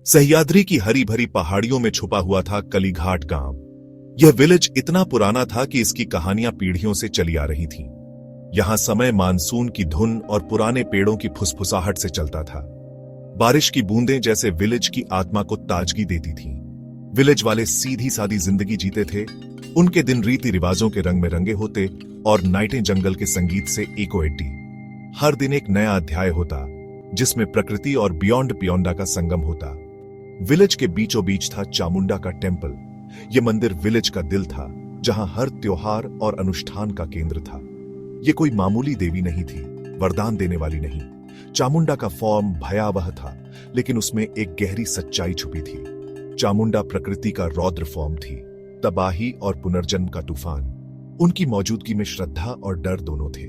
सह्याद्री की हरी भरी पहाड़ियों में छुपा हुआ था कलीघाट गांव। यह विलेज इतना पुराना था कि इसकी कहानियां पीढ़ियों से चली आ रही थीं। यहां समय मानसून की धुन और पुराने पेड़ों की फुसफुसाहट से चलता था। बारिश की बूंदें जैसे विलेज की आत्मा को ताजगी देती थीं। विलेज वाले सीधी सादी जिंदगी जीते थे। उनके दिन रीति रिवाजों के रंग में रंगे होते और नाइटें जंगल के संगीत से इको एड्डी। हर दिन एक नया अध्याय होता जिसमें प्रकृति और बियॉन्ड पियोंडा का संगम होता। विलेज के बीचों बीच था चामुंडा का टेम्पल। यह मंदिर विलेज का दिल था, जहां हर त्योहार और अनुष्ठान का केंद्र था। यह कोई मामूली देवी नहीं थी, वरदान देने वाली नहीं। चामुंडा का फॉर्म भयावह था, लेकिन उसमें एक गहरी सच्चाई छुपी थी। चामुंडा प्रकृति का रौद्र फॉर्म थी, तबाही और पुनर्जन्म का तूफान। उनकी मौजूदगी में श्रद्धा और डर दोनों थे।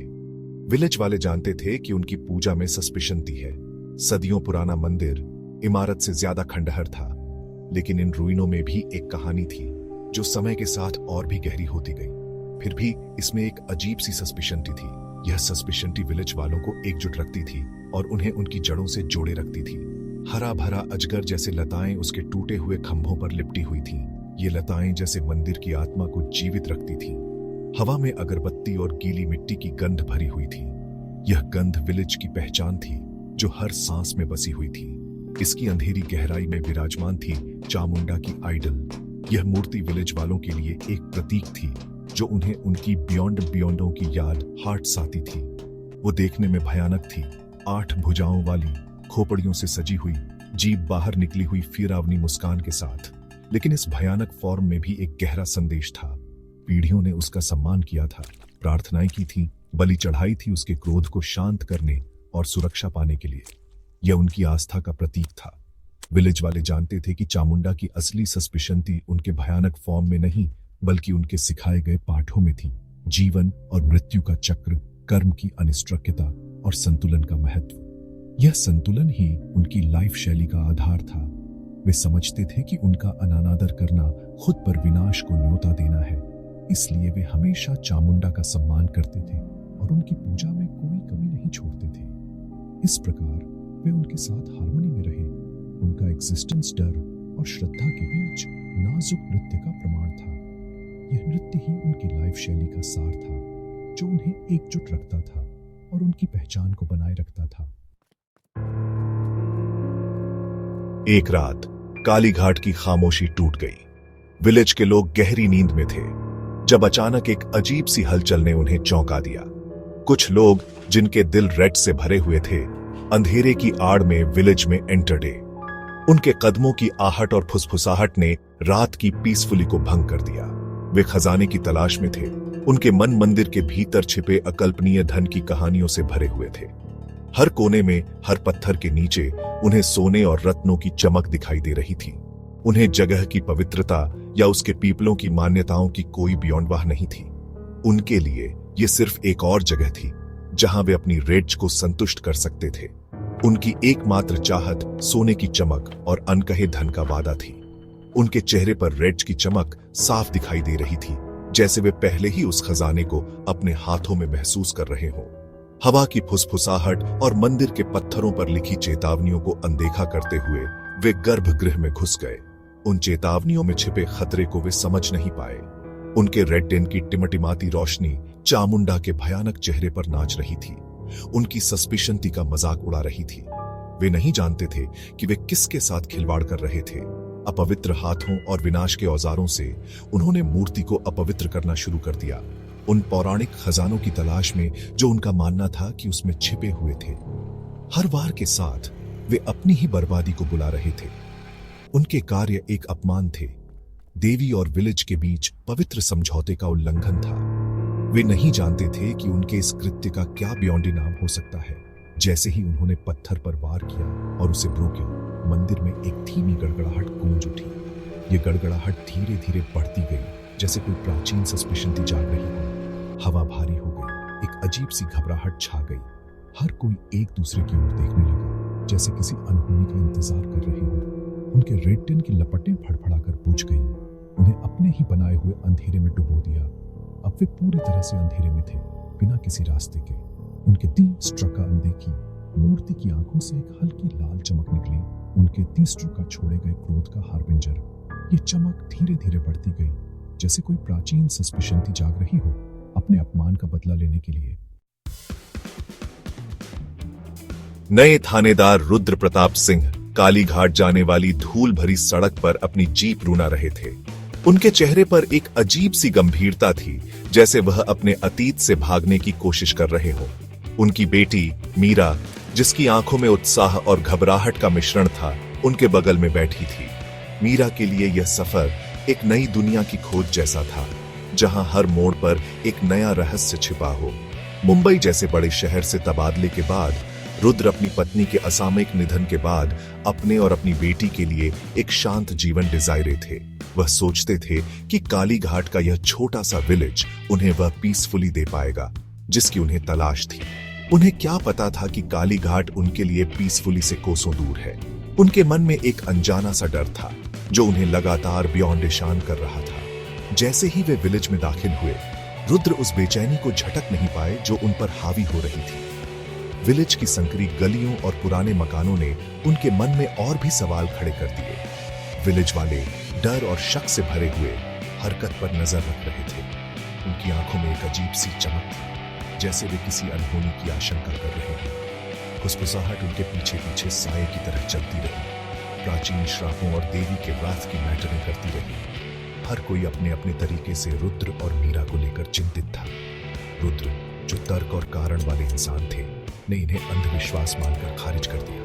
विलेज वाले जानते थे कि उनकी पूजा में सस्पिशन थी है। सदियों पुराना मंदिर इमारत से ज्यादा खंडहर था, लेकिन इन रुइनों में भी एक कहानी थी जो समय के साथ और भी गहरी होती गई। फिर भी इसमें एक अजीब सी सस्पिशनटी थी। यह सस्पिशनटी विलेज वालों को एकजुट रखती थी और उन्हें उनकी जड़ों से जोड़े रखती थी। हरा भरा अजगर जैसे लताएं उसके टूटे हुए खंभों पर लिपटी हुई थीं। ये लताएं जैसे मंदिर की आत्मा को जीवित रखती थीं। हवा में अगरबत्ती और गीली मिट्टी की गंध भरी हुई थी। यह गंध विलेज की पहचान थी, जो हर सांस में बसी हुई थी। इसकी अंधेरी गहराई में विराजमान थी चामुंडा की आइडल। यह मूर्ति विलेज वालों के लिए एक प्रतीक थी, जो उन्हें उनकी बियॉन्डों की याद हार्ट साती थी। वो देखने में भयानक थी, 8 भुजाओं वाली, खोपड़ियों से सजी हुई, जीभ बाहर निकली हुई फिरावनी मुस्कान के साथ। लेकिन इस भयानक फॉर्म में भी एक गहरा संदेश था। पीढ़ियों ने उसका सम्मान किया था, प्रार्थनाएं की थी, बलि चढ़ाई थी उसके क्रोध को शांत करने और सुरक्षा पाने के लिए। यह उनकी आस्था का प्रतीक था। विलेज वाले जानते थे कि चामुंडा की असली सस्पिशनती उनके भयानक फॉर्म में नहीं, बल्कि उनके सिखाए गए पाठों में थी। जीवन और मृत्यु का चक्र, कर्म की अनिश्चितता और संतुलन का महत्व। यह संतुलन ही उनकी लाइफ शैली का आधार था। वे समझते थे कि उनका अनादर करना खुद पर विनाश को न्योता देना है। इसलिए वे हमेशा चामुंडा का सम्मान करते थे और उनकी पूजा में कोई कमी नहीं छोड़ते थे। इस प्रकार वे उनके साथ हार्मनी में रहे। उनका एग्जिस्टेंस डर और श्रद्धा के बीच नाजुक नृत्य का प्रमाण था। यह नृत्य ही उनकी लाइफ शैली का सार था, जो उन्हें एकजुट रखता था और उनकी पहचान को बनाए रखता था। एक रात कालीघाट की खामोशी टूट गई। विलेज के लोग गहरी नींद में थे, जब अचानक एक अजीब सी हलचल ने उन्हें चौंका दिया। कुछ लोग, जिनके दिल रेड से भरे हुए थे, अंधेरे की आड़ में विलेज में एंटर डे। उनके कदमों की आहट और फुसफुसाहट ने रात की पीसफुली को भंग कर दिया। वे खजाने की तलाश में थे। उनके मन मंदिर के भीतर छिपे अकल्पनीय धन की कहानियों से भरे हुए थे। हर कोने में, हर पत्थर के नीचे उन्हें सोने और रत्नों की चमक दिखाई दे रही थी। उन्हें जगह की पवित्रता या उसके पीपलों की मान्यताओं की कोई बियॉन्डवाह नहीं थी। उनके लिए यह सिर्फ एक और जगह थी जहां वे अपनी रेड्ज को संतुष्ट कर सकते थे। उनकी एकमात्र चाहत सोने की चमक और अनकहे धन का वादा थी। उनके चेहरे पर रेड्ज की चमक साफ दिखाई दे रही थी, जैसे वे पहले ही उस खजाने को अपने हाथों में महसूस कर रहे हों। हवा की फुसफुसाहट और मंदिर के पत्थरों पर लिखी चेतावनियों को अनदेखा करते हुए वे गर्भगृह में घुस गए। उन चेतावनियों में छिपे खतरे को वे समझ नहीं पाए। उनके रेड टेन की टिमटिमाती रोशनी चामुंडा के भयानक चेहरे पर नाच रही थी, उनकी सस्पिशनती का मजाक उड़ा रही थी। वे नहीं जानते थे कि वे किसके साथ खिलवाड़ कर रहे थे। अपवित्र हाथों और विनाश के औजारों से उन्होंने मूर्ति को अपवित्र करना शुरू कर दिया, उन पौराणिक खजानों की तलाश में जो उनका मानना था कि उसमें छिपे हुए थे। हर वार के साथ वे अपनी ही बर्बादी को बुला रहे थे। उनके कार्य एक अपमान थे, देवी और विलेज के बीच पवित्र समझौते का उल्लंघन था। वे नहीं जानते थे कि उनके इस कृत्य का क्या बियॉन्डी नाम हो सकता है। जैसे ही उन्होंने पत्थर पर वार किया और उसे रोका, मंदिर में एक धीमी गड़गड़ाहट गूंज उठी। ये गड़गड़ाहट धीरे धीरे बढ़ती गई, जैसे कोई प्राचीन सस्पिशनती जाग रही हो। हवा भारी हो गई, एक अजीब सी घबराहट छा गई। हर कोई एक दूसरे की ओर देखने लगा, जैसे किसी अनहोनी का इंतजार कर रहे हो। उनके रेड टेन की लपटें फड़फड़ाकर बुझ गईं, उन्हें अपने ही बनाए हुए अंधेरे में डुबो दिया। अब वे पूरी तरह से अंधेरे में थे, बिना किसी रास्ते के। उनके दी स्ट्रका अनदेखी, मूर्ति की आंखों से एक हल्की लाल चमक निकली, उनके तीसरों का छोड़े गए क्रोध का हार्बिंजर। ये चमक धीरे धीरे बढ़ती गई, जैसे कोई प्राचीन सस्पिशन थी जाग रही हो अपने अपमान का बदला लेने के लिए। नए थानेदार रुद्र प्रताप सिंह कालीघाट जाने वाली धूल भरी सड़क पर अपनी जीप रुना रहे थे। उनके चेहरे पर एक अजीब सी गंभीरता थी, जैसे वह अपने अतीत से भागने की कोशिश कर रहे हो। उनकी बेटी मीरा, जिसकी आंखों में उत्साह और घबराहट का मिश्रण था, उनके बगल में बैठी थी। मीरा के लिए यह सफर एक नई दुनिया की खोज जैसा था, जहां हर मोड़ पर एक नया रहस्य छिपा हो। मुंबई जैसे बड़े शहर से तबादले के बाद रुद्र अपनी पत्नी के असामयिक निधन के बाद अपने और अपनी बेटी के लिए एक शांत जीवन डिजायरे थे। वह सोचते थे कि कालीघाट का यह छोटा सा विलेज उन्हें वह पीसफुली दे पाएगा जिसकी उन्हें तलाश थी। उन्हें क्या पता था कि कालीघाट उनके लिए पीसफुली से कोसों दूर है। उनके मन में एक अनजाना सा डर था जो उन्हें लगातार बियॉन्ड इशान कर रहा था। जैसे ही वे विलेज में दाखिल हुए, रुद्र उस बेचैनी को झटक नहीं पाए जो उन पर हावी हो रही थी। विलेज की संकरी गलियों और पुराने मकानों ने उनके मन में और भी सवाल खड़े कर दिए। विलेज वाले डर और शक से भरे हुए हरकत पर नजर रख रहे थे। उनकी आंखों में एक अजीब सी चमक थी, जैसे वे किसी अनहोनी की आशंका कर रहे हैं। फुसफुसाहट उनके पीछे पीछे साये की तरह चलती रही, प्राचीन श्रापों और देवी के व्राथ की मैटरें करती रही। हर कोई अपने अपने तरीके से रुद्र और मीरा को लेकर चिंतित था। रुद्र, जो तर्क और कारण वाले इंसान थे, ने इन्हें अंधविश्वास मानकर खारिज कर दिया।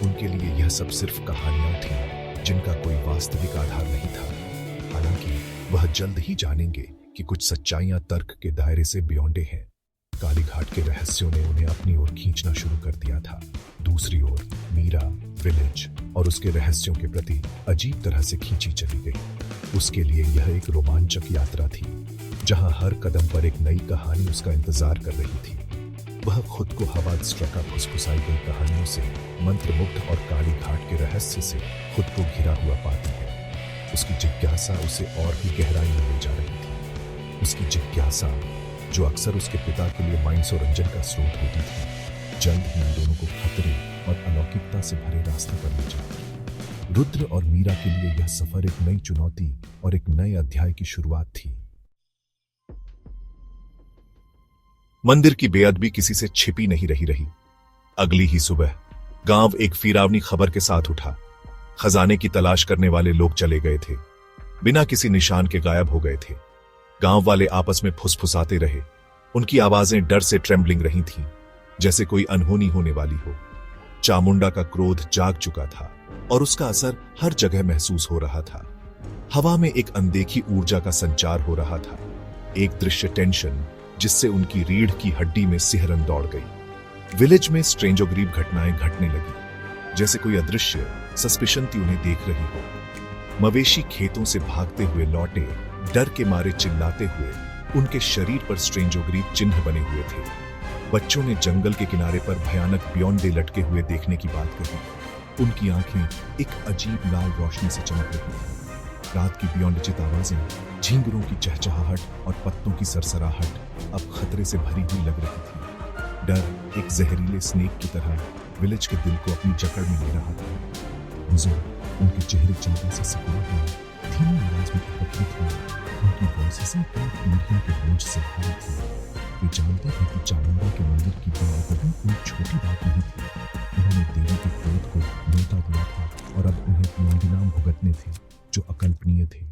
उनके लिए यह सब सिर्फ कहानियां थीं, जिनका कोई वास्तविक आधार नहीं था। हालांकि वह जल्द ही जानेंगे कि कुछ सच्चाइयां तर्क के दायरे से बियॉन्डे हैं। कालीघाट के रहस्यों ने उन्हें अपनी ओर खींचना शुरू कर दिया था। दूसरी ओर मीरा विलेज और उसके रहस्यों के प्रति अजीब तरह से खींची चली गई। उसके लिए यह एक रोमांचक यात्रा थी, जहां हर कदम पर एक नई कहानी उसका इंतजार कर रही थी। वह खुद को हवा स्ट्रका फुसफुसाई गई कहानियों से, मंत्रमुग्ध और कालीघाट के रहस्य से खुद को घिरा हुआ पाती है। उसकी जिज्ञासा उसे और भी गहराई में ले जा रही थी। उसकी जिज्ञासा, जो अक्सर उसके पिता के लिए मानसोरंजन का स्रोत होती थी, जल्द ही उन दोनों को खतरे और अलौकिकता से भरे रास्ते पर ले जाती। रुद्र और मीरा के लिए यह सफर एक नई चुनौती और एक नए अध्याय की शुरुआत थी। मंदिर की बेअदबी किसी से छिपी नहीं रही। अगली ही सुबह गांव एक फिरावनी खबर के साथ उठा। खजाने की तलाश करने वाले लोग चले गए थे, बिना किसी निशान के गायब हो गए थे। गांव वाले आपस में फुसफुसाते रहे। उनकी आवाजें डर से ट्रेम्बलिंग रही थीं, जैसे कोई अनहोनी होने वाली हो। चामुंडा का क्रोध जाग चुका था और उसका असर हर जगह महसूस हो रहा था। हवा में एक अनदेखी ऊर्जा का संचार हो रहा था, एक दृश्य टेंशन जिससे उनकी रीढ़ की हड्डी में सिहरन दौड़ गई। विलेज में स्ट्रेंजोग्रीब घटनाएं घटने लगी, जैसे कोई अदृश्य सस्पिशंती उन्हें देख रही हो। मवेशी खेतों से भागते हुए लौटे, डर के मारे चिल्लाते हुए। उनके शरीर पर स्ट्रेंजोग्रीब चिन्ह बने हुए थे। बच्चों ने जंगल के किनारे पर भयानक बियॉन्डे लटके हुए देखने की बात कही। उनकी आंखें एक अजीब लाल रोशनी से चमक रही थी। रात की बियॉन्डचित आवाजें, झींगुरों की चहचहाहट और पत्तों की सरसराहट अब खतरे से भरी हुई लग रही थी। डर एक जहरीले स्नेक की तरह विलेज के दिल को अपनी जकड़ में ले रहा था। बुजुर्ग, उनके चेहरे चिंता से सिकुड़े हुए, धीमी आवाज में एकत्रित हुए। उनकी वॉइसें कई पीढ़ियों के बोझ से भारी थी। वे जानते थे कि चामुंडा के मंदिर की बेअदबी कोई छोटी बात नहीं थी। उन्होंने देवी के क्रोध को न्योता दिया था और अब उन्हें परिणाम भुगतने थे जो अकल्पनीय थे।